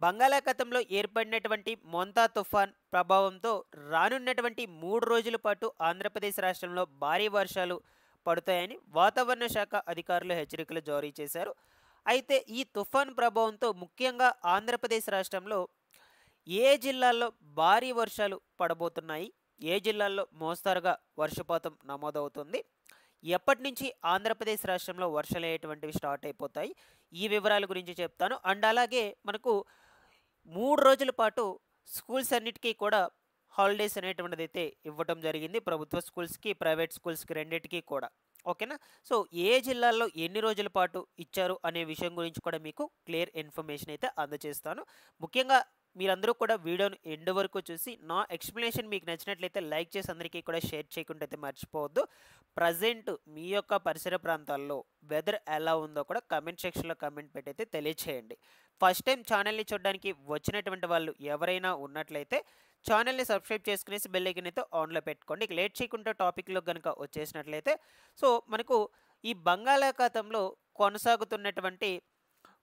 బంగాళాఖాతంలో ఏర్పడినటువంటి మోంతా తుఫాన్ ప్రభావంతో రానున్నటువంటి 3 రోజుల పాటు ఆంధ్రప్రదేశ్ రాష్ట్రంలో భారీ వర్షాలు పడతాయని వాతావరణ శాఖ అధికారులు హెచ్చరికలు జారీ చేశారు. అయితే ఈ తుఫాన్ ప్రభావంతో ముఖ్యంగా ఆంధ్రప్రదేశ్ రాష్ట్రంలో ఏ జిల్లాల్లో భారీ వర్షాలు పడబోతున్నాయి, ఏ జిల్లాల్లో మోస్తరుగా వర్షపాతం నమోదవుతుంది, ఎప్పటి నుంచి ఆంధ్రప్రదేశ్ రాష్ట్రంలో వర్షాలు అయ్యేటువంటివి స్టార్ట్ అయిపోతాయి, ఈ వివరాల గురించి చెప్తాను. అండ్ అలాగే మనకు 3 రోజుల పాటు స్కూల్స్ అన్నిటికీ కూడా హాలిడేస్ అనేటువంటిదైతే ఇవ్వటం జరిగింది. ప్రభుత్వ స్కూల్స్‌కి, ప్రైవేట్ స్కూల్స్‌కి రెండిటికి కూడా. ఓకేనా? సో, ఏ జిల్లాల్లో ఎన్ని రోజుల పాటు ఇచ్చారు అనే విషయం గురించి కూడా మీకు క్లియర్ ఇన్ఫర్మేషన్ అయితే అందజేస్తాను. ముఖ్యంగా మీరందరూ కూడా వీడియోని ఎండ్ వరకు చూసి నా ఎక్స్‌ప్లనేషన్ మీకు నచ్చినట్లయితే లైక్ చేసి అందరికీ కూడా షేర్ చేయకుండా అయితే మర్చిపోవద్దు. ప్రెజెంట్ మీ యొక్క పరిసర ప్రాంతాల్లో వెదర్ ఎలా ఉందో కూడా కామెంట్ సెక్షన్‌లో కామెంట్ పెట్టి అయితే తెలియచేయండి. ఫస్ట్ టైం ఛానల్‌ని చూడడానికి వచ్చినటువంటి వాళ్ళు ఎవరైనా ఉన్నట్లయితే ఛానల్‌ని సబ్స్క్రైబ్ చేసుకునేసి బెల్ ఐకాన్ అయితే ఆన్‌లో పెట్టుకోండి. ఇక లేట్ చేయకుండా టాపిక్‌లోకి గనుక వచ్చేసినట్లయితే సో, మనకు ఈ బంగాళాఖాతంలో కొనసాగుతున్నటువంటి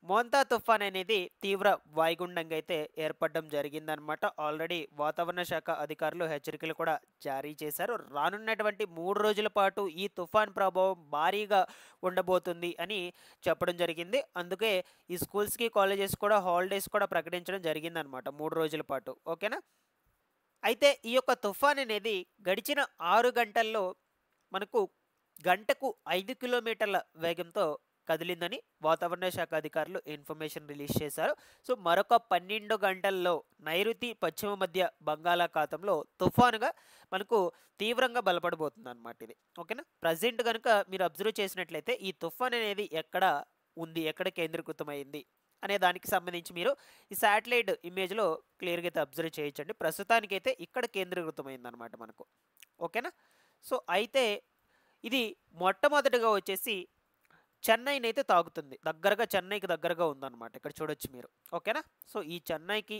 మోంతా తుఫాన్ అనేది తీవ్ర వాయుగుండంగా అయితే ఏర్పడడం జరిగిందనమాట. ఆల్రెడీ వాతావరణ శాఖ అధికారులు హెచ్చరికలు కూడా జారీ చేశారు. రానున్నటువంటి 3 రోజుల పాటు ఈ తుఫాన్ ప్రభావం భారీగా ఉండబోతుంది అని చెప్పడం జరిగింది. అందుకే ఈ స్కూల్స్‌కి, కాలేజెస్ కూడా హాలిడేస్ కూడా ప్రకటించడం జరిగిందనమాట 3 రోజుల పాటు. ఓకేనా? అయితే ఈ యొక్క తుఫాన్ అనేది గడిచిన 6 గంటల్లో మనకు గంటకు 5 కిలోమీటర్ల వేగంతో కదిలిందని వాతావరణ శాఖ అధికారులు ఇన్ఫర్మేషన్ రిలీజ్ చేశారు. సో, మరొక 12 గంటల్లో నైరుతి పశ్చిమ మధ్య బంగాళాఖాతంలో తుఫానుగా మనకు తీవ్రంగా బలపడబోతుందన్నమాట ఇది. ఓకేనా? ప్రజెంట్ కనుక మీరు అబ్జర్వ్ చేసినట్లయితే ఈ తుఫాన్ అనేది ఎక్కడ ఉంది, ఎక్కడ కేంద్రీకృతమైంది అనే దానికి సంబంధించి మీరు ఈ శాటిలైట్ ఇమేజ్‌లో క్లియర్‌గా అయితే అబ్జర్వ్ చేయొచ్చండి. ప్రస్తుతానికైతే ఇక్కడ కేంద్రీకృతమైందన్నమాట మనకు. ఓకేనా? సో, అయితే ఇది మొట్టమొదటిగా వచ్చేసి చెన్నైనైతే తాకుతుంది. చెన్నైకి దగ్గరగా ఉందన్నమాట. ఇక్కడ చూడొచ్చు మీరు. ఓకేనా? సో, ఈ చెన్నైకి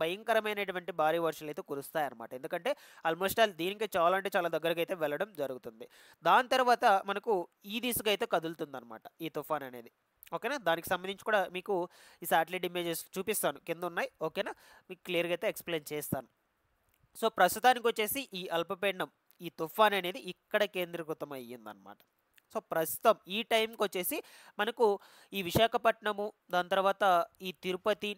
భయంకరమైనటువంటి భారీ వర్షాలైతే కురుస్తాయన్నమాట. ఎందుకంటే ఆల్మోస్ట్ ఆల్ దీనికి చాలా అంటే చాలా దగ్గరకైతే వెళ్ళడం జరుగుతుంది. దాని తర్వాత మనకు ఈ దిశగా అయితే కదులుతుందన్నమాట ఈ తుఫాన్ అనేది. ఓకేనా? దానికి సంబంధించి కూడా మీకు ఈ శాటిలైట్ ఇమేజెస్ చూపిస్తాను. కింద ఉన్నాయి. ఓకేనా? మీకు క్లియర్‌గా అయితే ఎక్స్‌ప్లెయిన్ చేస్తాను. సో, ప్రస్తుతానికొచ్చేసి ఈ అల్పపీడనం, ఈ తుఫాన్ అనేది ఇక్కడ కేంద్రీకృతం అయ్యిందన్నమాట. సో, ప్రస్తుతం ఈ టైంకొచ్చేసి మనకు ఈ విశాఖపట్నము, దాని తర్వాత ఈ తిరుపతి,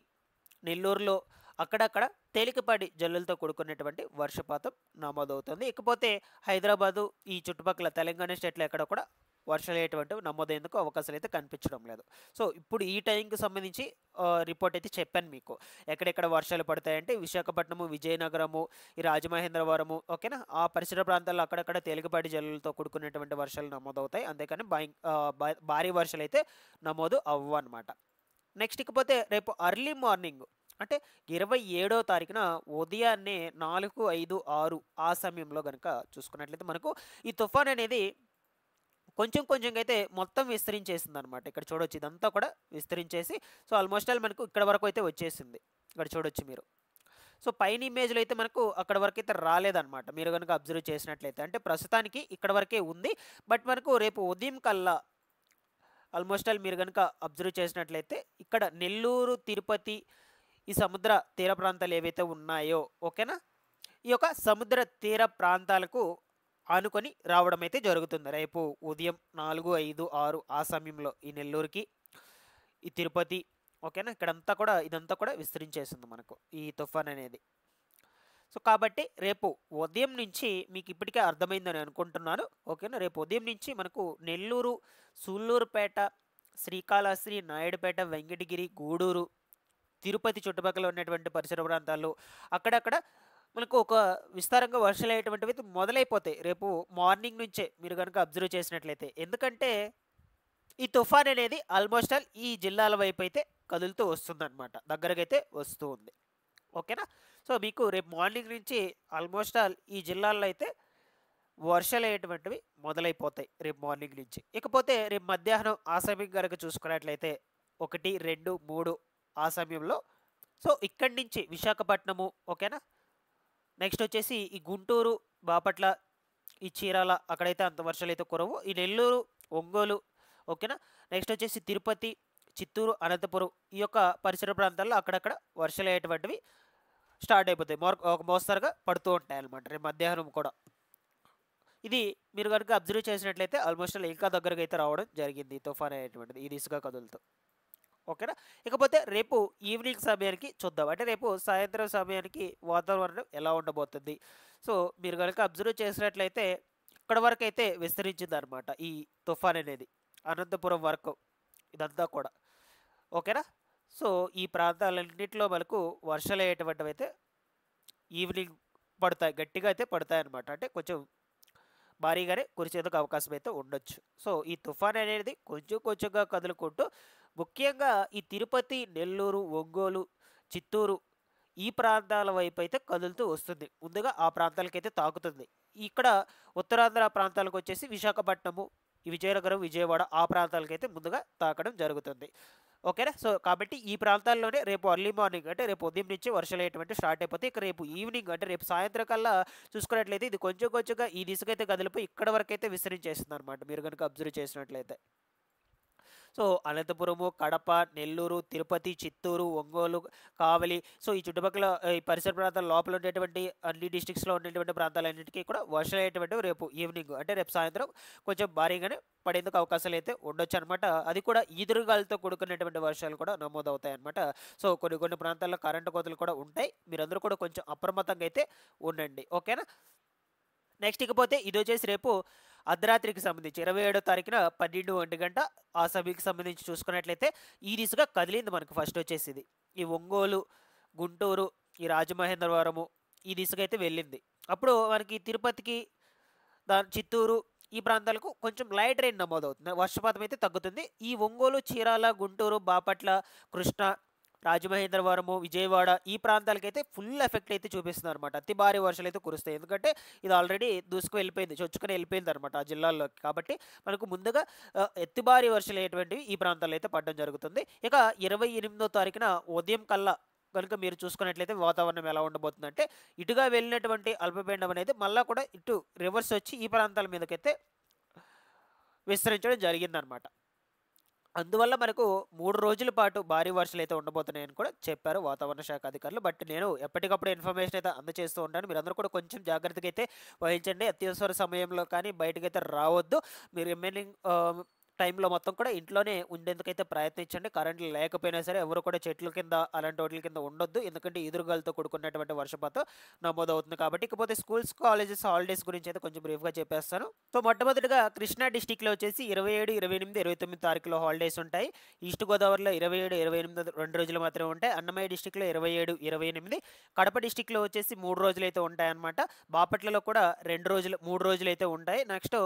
నెల్లూరులో అక్కడక్కడ తేలికపాటి జల్లులతో కూడుకున్నటువంటి వర్షపాతం నమోదవుతుంది. ఇకపోతే హైదరాబాదు, ఈ చుట్టుపక్కల తెలంగాణ స్టేట్‌లో ఎక్కడ కూడా వర్షాలయ్యేటువంటివి నమోదయ్యేందుకు అవకాశాలు అయితే కనిపించడం లేదు. సో, ఇప్పుడు ఈ టైంకి సంబంధించి రిపోర్ట్ అయితే చెప్పాను మీకు. ఎక్కడెక్కడ వర్షాలు పడతాయంటే విశాఖపట్నము, విజయనగరము, ఈ రాజమహేంద్రవరము, ఓకేనా? ఆ పరిసర ప్రాంతాల్లో అక్కడక్కడ తేలికపాటి జల్లులతో కూడుకున్నటువంటి వర్షాలు నమోదవుతాయి. అంతేకాని భారీ వర్షాలైతే నమోదు అవ్వవన్నమాట. నెక్స్ట్ ఇకపోతే రేపు అర్లీ మార్నింగ్ అంటే 27వ తారీఖున ఉదయాన్నే 4, 5, 6 ఆ సమయంలో గనుక చూసుకున్నట్లయితే మనకు ఈ తుఫాన్ అనేది కొంచెం కొంచెంగా అయితే మొత్తం విస్తరించేసిందనమాట. ఇక్కడ చూడొచ్చు ఇదంతా కూడా విస్తరించేసి సో, ఆల్మోస్ట్ ఆల్ మనకు ఇక్కడ వరకు అయితే వచ్చేసింది. ఇక్కడ చూడొచ్చు మీరు. సో, పైన ఇమేజ్‌లో అయితే మనకు అక్కడి వరకైతే రాలేదనమాట. మీరు గనుక అబ్జర్వ్ చేసినట్లయితే. అంటే ప్రస్తుతానికి ఇక్కడ వరకే ఉంది. బట్ మనకు రేపు ఉదయం కల్లా ఆల్మోస్ట్ ఆల్ మీరు గనుక అబ్జర్వ్ చేసినట్లయితే ఇక్కడ నెల్లూరు, తిరుపతి, ఈ సముద్ర తీర ప్రాంతాలు ఏవైతే ఉన్నాయో ఓకేనా? ఈ యొక్క సముద్ర తీర ప్రాంతాలకు ఆనుకొని రావడం అయితే జరుగుతుంది. రేపు ఉదయం 4, 5, 6 ఆ సమయంలో ఈ నెల్లూరుకి, ఈ తిరుపతి ఓకేనా? ఇదంతా కూడా విస్తరించేస్తుంది మనకు ఈ తుఫాన్ అనేది. సో, కాబట్టి రేపు ఉదయం నుంచి మీకు ఇప్పటికే అర్థమైందని అనుకుంటున్నాను. ఓకేనా? రేపు ఉదయం నుంచి మనకు నెల్లూరు, సూళ్ళూరుపేట, శ్రీకాళహస్తి, నాయుడుపేట, వెంకటగిరి, గూడూరు, తిరుపతి చుట్టుపక్కల ఉన్నటువంటి పరిసర ప్రాంతాల్లో అక్కడక్కడ మనకు ఒక విస్తారంగా వర్షాలయ్యేటువంటివి మొదలైపోతాయి. రేపు మార్నింగ్ నుంచే మీరు గనుక అబ్జర్వ్ చేసినట్లయితే. ఎందుకంటే ఈ తుఫాన్ అనేది ఆల్మోస్ట్ ఆల్ ఈ జిల్లాల వైపు అయితే కదులుతూ వస్తుందన్నమాట. దగ్గరకైతే వస్తూ ఉంది. ఓకేనా? సో, మీకు రేపు మార్నింగ్ నుంచి ఆల్మోస్ట్ ఆల్ ఈ జిల్లాల్లో అయితే వర్షాలయ్యేటువంటివి మొదలైపోతాయి రేపు మార్నింగ్ నుంచి. ఇకపోతే రేపు మధ్యాహ్నం ఆ సమయం గనక చూసుకున్నట్లయితే 1, 2, 3 ఆ సమయంలో సో, ఇక్కడి నుంచి విశాఖపట్నము ఓకేనా? నెక్స్ట్ వచ్చేసి ఈ గుంటూరు, బాపట్ల, ఈ చీరాల అక్కడైతే అంత వర్షాలైతే కురవు. ఈ నెల్లూరు, ఒంగోలు ఓకేనా? నెక్స్ట్ వచ్చేసి తిరుపతి, చిత్తూరు, అనంతపురం ఈ యొక్క పరిసర ప్రాంతాల్లో అక్కడక్కడ వర్షాలు అయ్యేటువంటివి స్టార్ట్ అయిపోతాయి. ఒక మోస్తరుగా పడుతూ ఉంటాయన్నమాట రేపు మధ్యాహ్నం కూడా. ఇది మీరు కనుక అబ్జర్వ్ చేసినట్లయితే ఆల్మోస్ట్ ఇంకా దగ్గరకు అయితే రావడం జరిగింది ఈ తుఫాన్ అనేటువంటిది ఈ దిశగా కదులుతూ. ఓకేనా. ఇకపోతే రేపు ఈవినింగ్ సమయానికి చూద్దాం. అంటే రేపు సాయంత్రం సమయానికి వాతావరణం ఎలా ఉండబోతుంది. సో మీరు కనుక అబ్జర్వ్ చేసినట్లయితే ఇక్కడ వరకు అయితే విస్తరించింది అనమాట ఈ తుఫాన్ అనేది, అనంతపురం వరకు ఇదంతా కూడా. ఓకేనా. సో ఈ ప్రాంతాలన్నింటిలో మనకు వర్షాలు అయ్యేటువంటివి అయితే ఈవినింగ్ పడతాయి, గట్టిగా అయితే పడతాయి అనమాట. అంటే కొంచెం భారీగానే కురిసేందుకు అవకాశం అయితే ఉండొచ్చు. సో ఈ తుఫాన్ అనేది కొంచెం కొంచెంగా కదులుకుంటూ ముఖ్యంగా ఈ తిరుపతి, నెల్లూరు, ఒంగోలు, చిత్తూరు ఈ ప్రాంతాల వైపు అయితే కదులుతూ వస్తుంది. ముందుగా ఆ ప్రాంతాలకైతే తాకుతుంది. ఇక్కడ ఉత్తరాంధ్ర ప్రాంతాలకు వచ్చేసి విశాఖపట్నము, ఈ విజయనగరం, విజయవాడ ఆ ప్రాంతాలకైతే ముందుగా తాకడం జరుగుతుంది. ఓకేనా. సో కాబట్టి ఈ ప్రాంతాల్లోనే రేపు అర్లీ మార్నింగ్ అంటే రేపు ఉదయం నుంచి వర్షాలు అయ్యేటువంటి స్టార్ట్ అయిపోతే ఇక రేపు ఈవినింగ్ అంటే రేపు సాయంత్రం కల్లా చూసుకున్నట్లయితే ఇది కొంచెం కొంచెంగా ఈ దిశకైతే కదిలిపోయి ఇక్కడ వరకు అయితే విస్తరించేస్తుంది అనమాట మీరు కనుక అబ్జర్వ్ చేసినట్లయితే. సో అనంతపురము, కడప, నెల్లూరు, తిరుపతి, చిత్తూరు, ఒంగోలు, కావలి, సో ఈ చుట్టుపక్కల ఈ పరిసర ప్రాంతాల లోపల ఉండేటువంటి అన్ని డిస్ట్రిక్ట్స్లో ఉండేటువంటి ప్రాంతాలన్నింటికీ కూడా వర్షాలు అయ్యేటువంటి రేపు ఈవినింగ్ అంటే రేపు సాయంత్రం కొంచెం భారీగానే పడేందుకు అవకాశాలు అయితే ఉండొచ్చు అనమాట. అది కూడా ఈదురుగాలతో కూడుకున్నటువంటి వర్షాలు కూడా నమోదవుతాయి అనమాట. సో కొన్ని కొన్ని ప్రాంతాల్లో కరెంటు కోతలు కూడా ఉంటాయి. మీరందరూ కూడా కొంచెం అప్రమత్తంగా అయితే ఉండండి. ఓకేనా. నెక్స్ట్ ఇకపోతే ఇది వచ్చేసి రేపు అర్ధరాత్రికి సంబంధించి 27వ తారీఖున 12 గంట ఆ సమయానికి సంబంధించి చూసుకున్నట్లయితే ఈ దిశగా కదిలింది మనకు. ఫస్ట్ వచ్చేసి ఇది ఈ ఒంగోలు, గుంటూరు, ఈ రాజమహేంద్రవరము ఈ దిశగా అయితే వెళ్ళింది. అప్పుడు మనకి తిరుపతికి, చిత్తూరు ఈ ప్రాంతాలకు కొంచెం లైట్ రెయిన్ నమోదవుతుంది, వర్షపాతం అయితే తగ్గుతుంది. ఈ ఒంగోలు, చీరాల, గుంటూరు, బాపట్ల, కృష్ణా, రాజమహేంద్రవరము, విజయవాడ ఈ ప్రాంతాలకైతే ఫుల్ ఎఫెక్ట్ అయితే చూపిస్తుంది అనమాట. అతి భారీ వర్షాలు అయితే కురుస్తాయి. ఎందుకంటే ఇది ఆల్రెడీ దూసుకు వెళ్ళిపోయింది, చొచ్చుకొని వెళ్ళిపోయింది అనమాట ఆ జిల్లాల్లోకి. కాబట్టి మనకు ముందుగా అతి భారీ వర్షాలు అయ్యేటువంటివి ఈ ప్రాంతాల్లో అయితే పడడం జరుగుతుంది. ఇక 28వ తారీఖున ఉదయం కల్లా కనుక మీరు చూసుకున్నట్లయితే వాతావరణం ఎలా ఉండబోతుందంటే ఇటుగా వెళ్ళినటువంటి అల్పపీడనం అనేది మళ్ళీ కూడా ఇటు రివర్స్ వచ్చి ఈ ప్రాంతాల మీదకైతే విస్తరించడం జరిగిందనమాట. అందువల్ల మనకు 3 రోజుల పాటు భారీ వర్షాలు అయితే ఉండబోతున్నాయని కూడా చెప్పారు వాతావరణ శాఖ అధికారులు. బట్ నేను ఎప్పటికప్పుడు ఇన్ఫర్మేషన్ అయితే అందజేస్తూ ఉంటాను. మీరందరూ కూడా కొంచెం జాగ్రత్తగా అయితే వహించండి. అత్యవసర సమయంలో కానీ బయటకైతే రావద్దు. మీరు రిమైనింగ్ టైంలో మొత్తం కూడా ఇంట్లోనే ఉండేందుకైతే ప్రయత్నించండి. కరెంట్లు లేకపోయినా సరే ఎవరు కూడా చెట్ల కింద అలాంటి వాటి కింద ఉండొద్దు. ఎందుకంటే ఎదురుగాలతో కూడుకున్నటువంటి వర్షపాతం నమోదవుతుంది కాబట్టి. ఇకపోతే స్కూల్స్, కాలేజెస్ హాలిడేస్ గురించి అయితే కొంచెం బ్రీఫ్గా చెప్పేస్తాను. సో మొట్టమొదటిగా కృష్ణా డిస్టిక్లో వచ్చేసి 27, 28, 29 తారీఖులో హాలిడేస్ ఉంటాయి. ఈస్ట్ గోదావరిలో 27, 28 2 రోజులు మాత్రమే ఉంటాయి. అన్నమయ్య డిస్టిక్లో 27, 28, కడప డిస్టిక్లో వచ్చేసి 3 రోజులు అయితే ఉంటాయన్నమాట. బాపట్లలో కూడా 3 రోజులు అయితే ఉంటాయి. నెక్స్ట్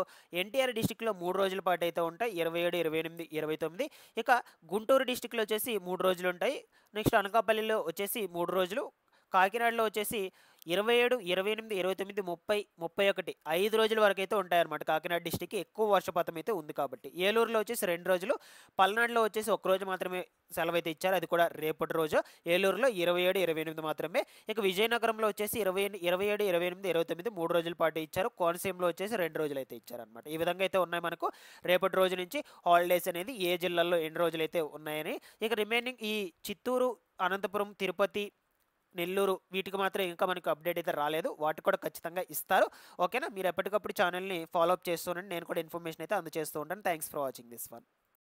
ఎన్టీఆర్ డిస్టిక్లో 3 రోజుల పాటు అయితే ఉంటాయి, 27, 28, 29. ఇక గుంటూరు డిస్టిక్లో వచ్చేసి 3 రోజులు ఉంటాయి. నెక్స్ట్ అనకాపల్లిలో వచ్చేసి 3 రోజులు, కాకినాడలో వచ్చేసి 27, 28, 29, 30, 31 5 రోజుల వరకు అయితే ఉంటాయన్నమాట. కాకినాడ డిస్టిక్ ఎక్కువ వర్షపాతం అయితే ఉంది కాబట్టి. ఏలూరులో వచ్చేసి 2 రోజులు, పల్నాడులో వచ్చేసి 1 రోజు మాత్రమే సెలవు అయితే ఇచ్చారు, అది కూడా రేపటి రోజు. ఏలూరులో 27, 28 మాత్రమే. ఇక విజయనగరంలో వచ్చేసి 27, 28, 29 3 రోజుల పాటు ఇచ్చారు. కోనసీమలో వచ్చేసి 2 రోజులు అయితే ఇచ్చారనమాట. ఈ విధంగా అయితే ఉన్నాయి మనకు రేపటి రోజు నుంచి హాలిడేస్ అనేది ఏ జిల్లాల్లో ఎన్ని రోజులు అయితే ఉన్నాయని. ఇక రిమైనింగ్ ఈ చిత్తూరు, అనంతపురం, తిరుపతి, నెల్లూరు వీటికి మాత్రం ఇంకా మనకు అప్డేట్ అయితే రాలేదు. వాటికి కూడా ఖచ్చితంగా ఇస్తారు. ఓకేనా. మీరు ఎప్పటికప్పుడు ఛానల్ని ఫాలో అప్ చేస్తూ ఉండండి. నేను కూడా ఇన్ఫర్మేషన్ అయితే అందజేస్తూ ఉంటాను. Thanks for watching this one.